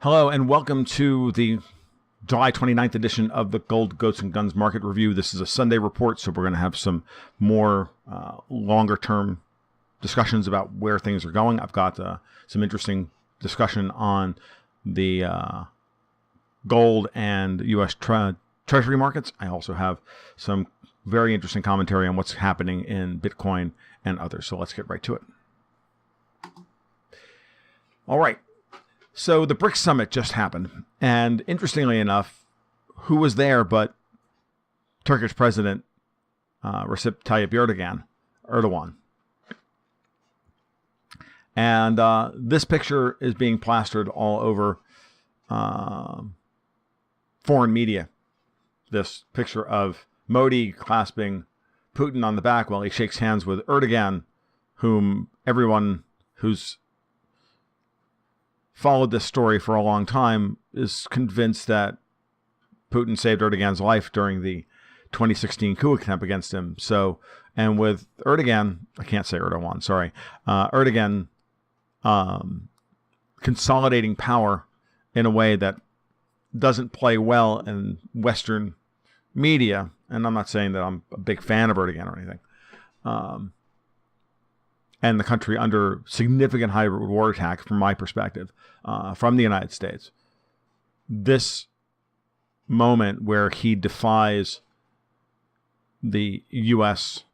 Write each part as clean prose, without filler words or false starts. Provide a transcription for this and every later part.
Hello and welcome to the July 29th edition of the Gold, Goats, and Guns Market Review. This is a Sunday report, so we're going to have some more longer-term discussions about where things are going. I've got some interesting discussion on the gold and U.S. Treasury markets. I also have some very interesting commentary on what's happening in Bitcoin and others. So let's get right to it. All right. So the BRICS summit just happened, and interestingly enough, who was there but Turkish President Recep Tayyip Erdogan. And this picture is being plastered all over foreign media. This picture of Modi clasping Putin on the back while he shakes hands with Erdogan, whom everyone who's followed this story for a long time is convinced that Putin saved Erdogan's life during the 2016 coup attempt against him. So, and with Erdogan, I can't say Erdogan, sorry, Erdogan consolidating power in a way that doesn't play well in Western media, and I'm not saying that I'm a big fan of Erdogan or anything, and the country under significant hybrid war attack, from my perspective, from the United States. This moment where he defies the U.S.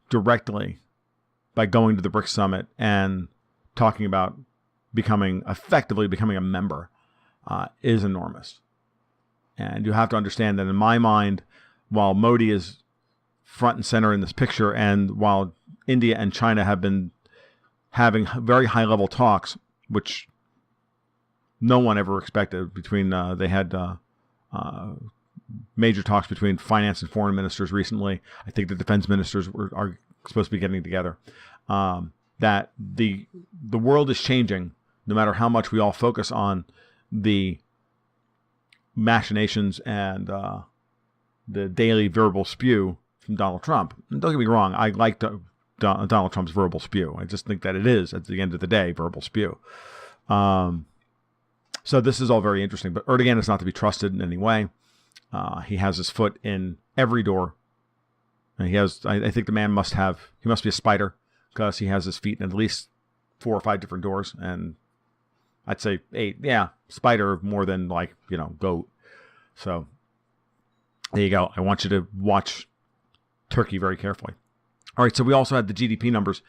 directly by going to the BRICS summit and talking about effectively becoming a member is enormous. And you have to understand that in my mind, while Modi is front and center in this picture, and while India and China have been having very high-level talks, which no one ever expected. They had major talks between finance and foreign ministers recently. I think the defense ministers are supposed to be getting together. That the world is changing, no matter how much we all focus on the machinations and the daily verbal spew from Donald Trump. And don't get me wrong, I like Donald Trump's verbal spew. I just think that it is, at the end of the day, verbal spew. So this is all very interesting. But Erdogan is not to be trusted in any way. He has his foot in every door. And I think the man must be a spider, because he has his feet in at least 4 or 5 different doors. And I'd say 8. Yeah, spider more than goat. So there you go. I want you to watch Turkey very carefully. All right, so we also had the GDP numbers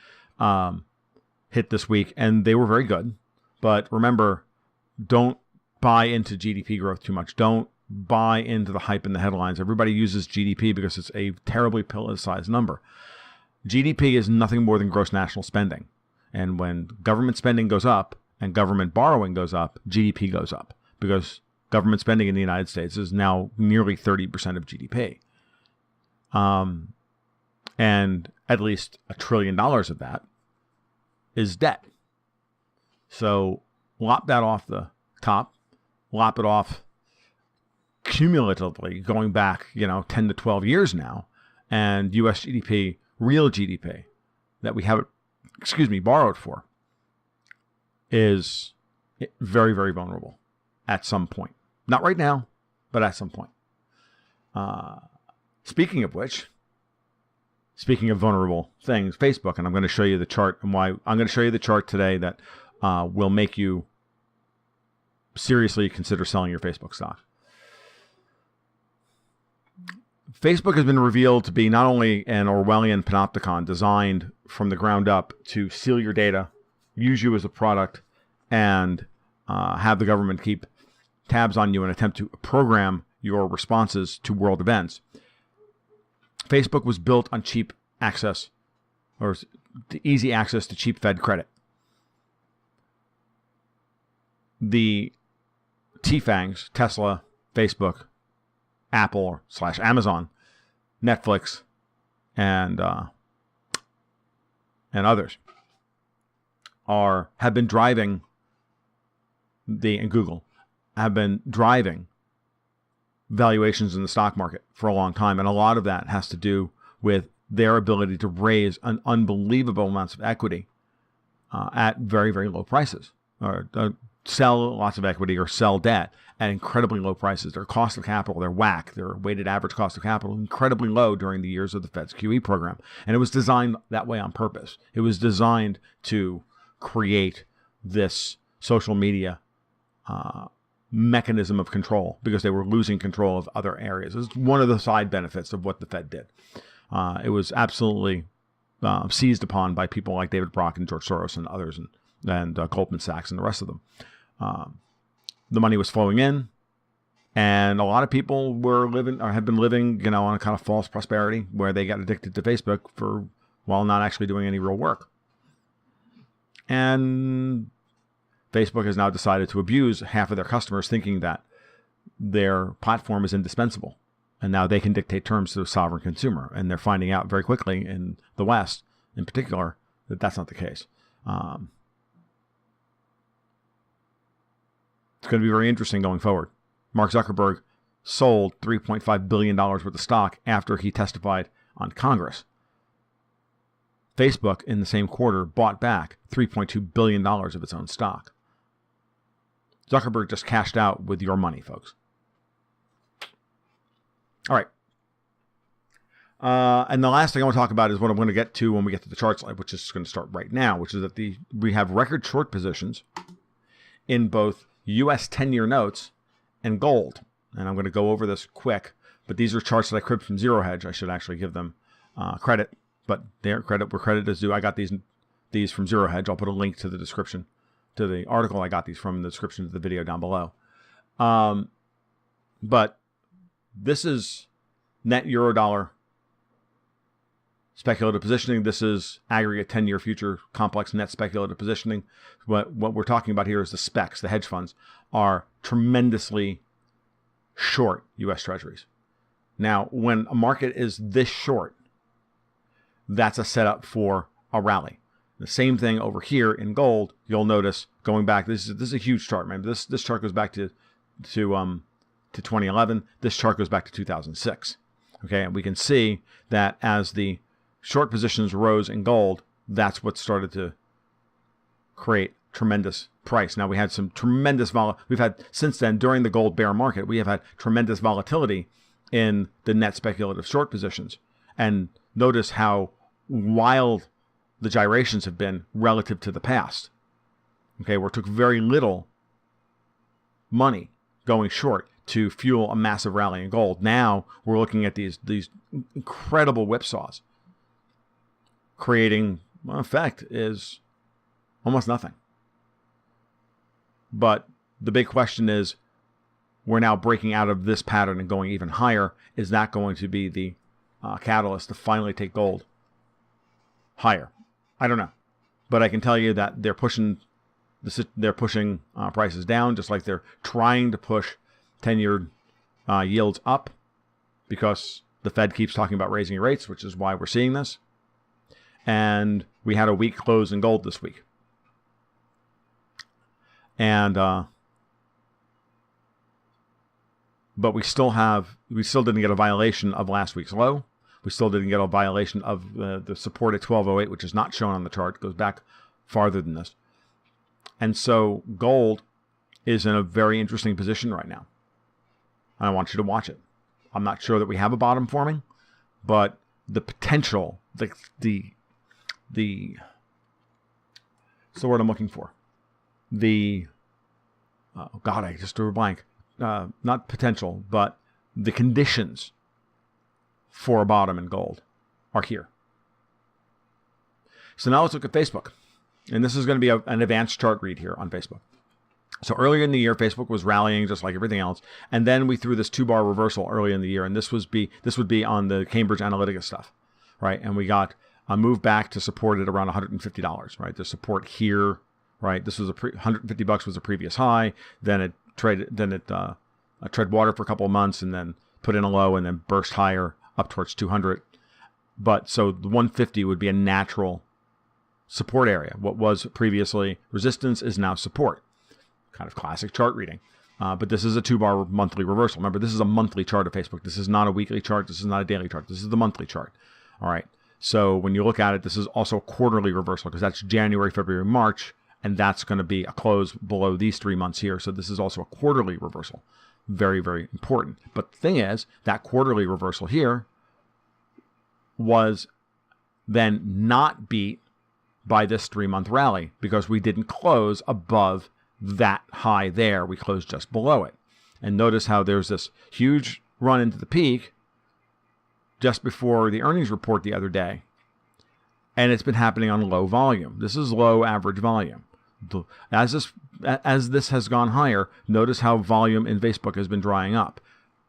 hit this week, and they were very good. But remember, don't buy into GDP growth too much. Don't buy into the hype in the headlines. Everybody uses GDP because it's a terribly politicized number. GDP is nothing more than gross national spending. And when government spending goes up and government borrowing goes up, GDP goes up, because government spending in the United States is now nearly 30% of GDP. And at least $1 trillion of that is debt. So lop that off the top, lop it off cumulatively going back, 10 to 12 years now, and U.S. GDP, real GDP that we have, borrowed for, is very, very vulnerable at some point. Not right now, but at some point. Speaking of which, speaking of vulnerable things, Facebook, and I'm going to show you the chart, and why I'm going to show you the chart today that will make you seriously consider selling your Facebook stock. Facebook has been revealed to be not only an Orwellian panopticon designed from the ground up to steal your data, use you as a product, and have the government keep tabs on you and attempt to program your responses to world events. Facebook was built on cheap access, or easy access to cheap Fed credit. The TFANGs, Tesla, Facebook, Apple / Amazon, Netflix, and others have been driving and Google have been driving valuations in the stock market for a long time, and a lot of that has to do with their ability to raise an unbelievable amounts of equity at very, very low prices, or sell lots of equity or sell debt at incredibly low prices. Their cost of capital, their WACC, their weighted average cost of capital, incredibly low during the years of the Fed's QE program. And it was designed that way on purpose. It was designed to create this social media mechanism of control because they were losing control of other areas. It was one of the side benefits of what the Fed did. It was absolutely seized upon by people like David Brock and George Soros and others and Goldman Sachs and the rest of them. The money was flowing in, and a lot of people were living or have been living, on a kind of false prosperity where they got addicted to Facebook while not actually doing any real work. And Facebook has now decided to abuse half of their customers, thinking that their platform is indispensable. And now they can dictate terms to the sovereign consumer. And they're finding out very quickly in the West, in particular, that that's not the case. It's going to be very interesting going forward. Mark Zuckerberg sold $3.5 billion worth of stock after he testified on Congress. Facebook, in the same quarter, bought back $3.2 billion of its own stock. Zuckerberg just cashed out with your money, folks. All right. And the last thing I want to talk about is what I'm going to get to when we get to the chart slide, which is going to start right now, which is that we have record short positions in both U.S. 10-year notes and gold. And I'm going to go over this quick, but these are charts that I cribbed from Zero Hedge. I should actually give them credit, but their credit where credit is due. I got these from Zero Hedge. I'll put a link to the description, to the article I got these from in the description of the video down below. But this is net euro-dollar speculative positioning. This is aggregate 10-year future complex net speculative positioning. What we're talking about here is the specs, the hedge funds, are tremendously short U.S. Treasuries. Now, when a market is this short, that's a setup for a rally. The same thing over here in gold. You'll notice going back. This is a huge chart, man. This chart goes back to 2011. This chart goes back to 2006. Okay, and we can see that as the short positions rose in gold, that's what started to create tremendous price. Now we had some tremendous we've had since then during the gold bear market, we have had tremendous volatility in the net speculative short positions. And notice how wild the gyrations have been relative to the past. Okay, where it took very little money going short to fuel a massive rally in gold. Now we're looking at these incredible whipsaws, creating, well, effect is almost nothing. But the big question is, we're now breaking out of this pattern and going even higher. Is that going to be the catalyst to finally take gold higher? I don't know, but I can tell you that they're pushing prices down, just like they're trying to push 10-year yields up, because the Fed keeps talking about raising rates, which is why we're seeing this. And we had a weak close in gold this week. And but we still didn't get a violation of last week's low. We still didn't get a violation of the support at 1208, which is not shown on the chart. It goes back farther than this. And so gold is in a very interesting position right now. And I want you to watch it. I'm not sure that we have a bottom forming, but the potential, what's the word I'm looking for? I just drew a blank. Not potential, but the conditions for a bottom in gold are here. So now let's look at Facebook. And this is going to be an advanced chart read here on Facebook. So earlier in the year, Facebook was rallying just like everything else. And then we threw this 2-bar reversal early in the year. And this would be on the Cambridge Analytica stuff, right? And we got a move back to support at around $150, right? The support here, right? This was $150 was a previous high. Then it tread water for a couple of months and then put in a low and then burst higher up towards 200. But so the 150 would be a natural support area. What was previously resistance is now support. Kind of classic chart reading. But this is a 2-bar monthly reversal. Remember, this is a monthly chart of Facebook. This is not a weekly chart. This is not a daily chart. This is the monthly chart. All right. So when you look at it, this is also a quarterly reversal because that's January, February, March. And that's going to be a close below these 3 months here. So this is also a quarterly reversal. Very, very important. But the thing is, that quarterly reversal here was then not beat by this 3-month rally because we didn't close above that high there. We closed just below it. And notice how there's this huge run into the peak just before the earnings report the other day. And it's been happening on low volume. This is low average volume. As this has gone higher, notice how volume in Facebook has been drying up.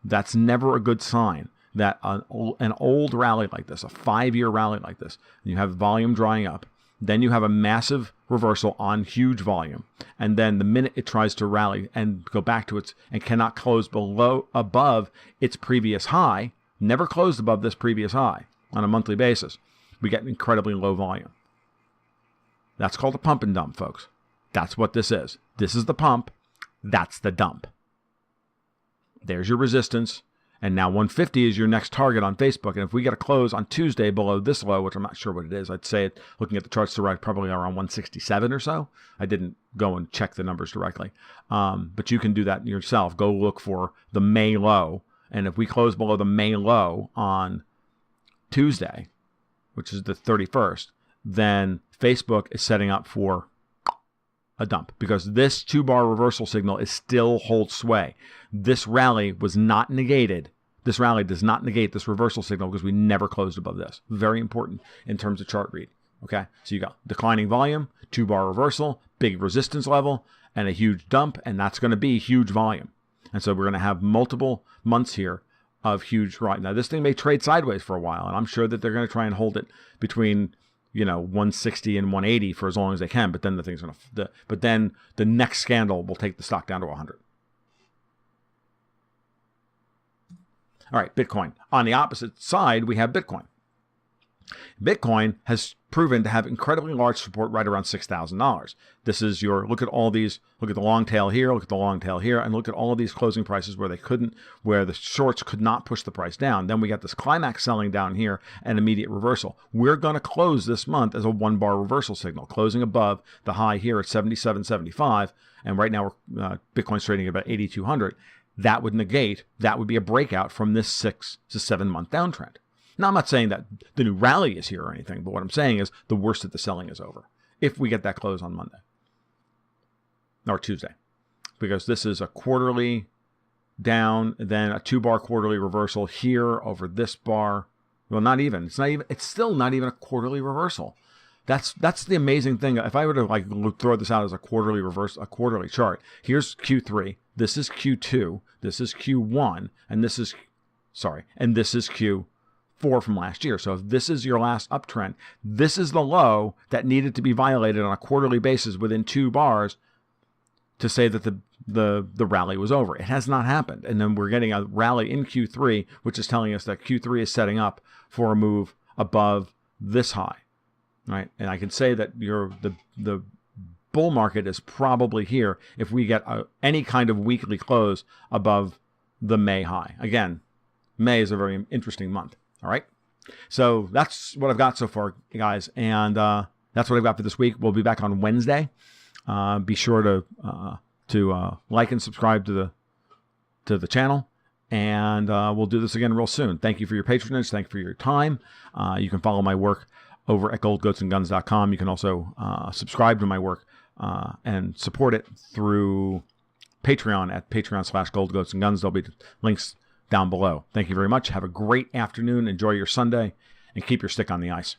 That's never a good sign that an old rally like this, a 5-year rally like this, you have volume drying up. Then you have a massive reversal on huge volume. And then the minute it tries to rally and go back to its, and cannot close above its previous high, never closed above this previous high on a monthly basis, we get incredibly low volume. That's called a pump and dump, folks. That's what this is. This is the pump. That's the dump. There's your resistance. And now 150 is your next target on Facebook. And if we get a close on Tuesday below this low, which I'm not sure what it is, I'd say it, looking at the charts direct, probably around 167 or so. I didn't go and check the numbers directly. But you can do that yourself. Go look for the May low. And if we close below the May low on Tuesday, which is the 31st, then Facebook is setting up for a dump because this 2-bar reversal signal is still holds sway. This rally was not negated. This rally does not negate this reversal signal because we never closed above this. Very important in terms of chart read. Okay, so you got declining volume, 2-bar reversal, big resistance level, and a huge dump, and that's going to be huge volume. And so we're going to have multiple months here of huge rise. Now this thing may trade sideways for a while, and I'm sure that they're going to try and hold it between 160 and 180 for as long as they can, but then the thing's going to, but then the next scandal will take the stock down to 100. All right, Bitcoin. On the opposite side, we have Bitcoin. Bitcoin has proven to have incredibly large support right around $6,000. This is your, look at all these, look at the long tail here, look at the long tail here, and look at all of these closing prices where where the shorts could not push the price down. Then we got this climax selling down here and immediate reversal. We're going to close this month as a 1-bar reversal signal, closing above the high here at 77.75, and right now Bitcoin's trading at about 8,200. That would be a breakout from this 6 to 7 month downtrend. Now, I'm not saying that the new rally is here or anything, but what I'm saying is the worst of the selling is over if we get that close on Monday or Tuesday, because this is a quarterly down, then a 2-bar quarterly reversal here over this bar. Well, it's still not even a quarterly reversal. That's the amazing thing. If I were to throw this out as a quarterly chart, here's Q3, this is Q2, this is Q1, and this is Q4 from last year. So if this is your last uptrend, this is the low that needed to be violated on a quarterly basis within 2 bars to say that the rally was over. It has not happened. And then we're getting a rally in Q3, which is telling us that Q3 is setting up for a move above this high. Right? And I can say that the bull market is probably here if we get any kind of weekly close above the May high. Again, May is a very interesting month. All right. So that's what I've got so far, guys. And that's what I've got for this week. We'll be back on Wednesday. Be sure to like and subscribe to the channel. And we'll do this again real soon. Thank you for your patronage. Thank you for your time. You can follow my work over at goldgoatsandguns.com. You can also subscribe to my work and support it through Patreon at patreon.com/goldgoatsandguns. There'll be links down below. Thank you very much. Have a great afternoon. Enjoy your Sunday and keep your stick on the ice.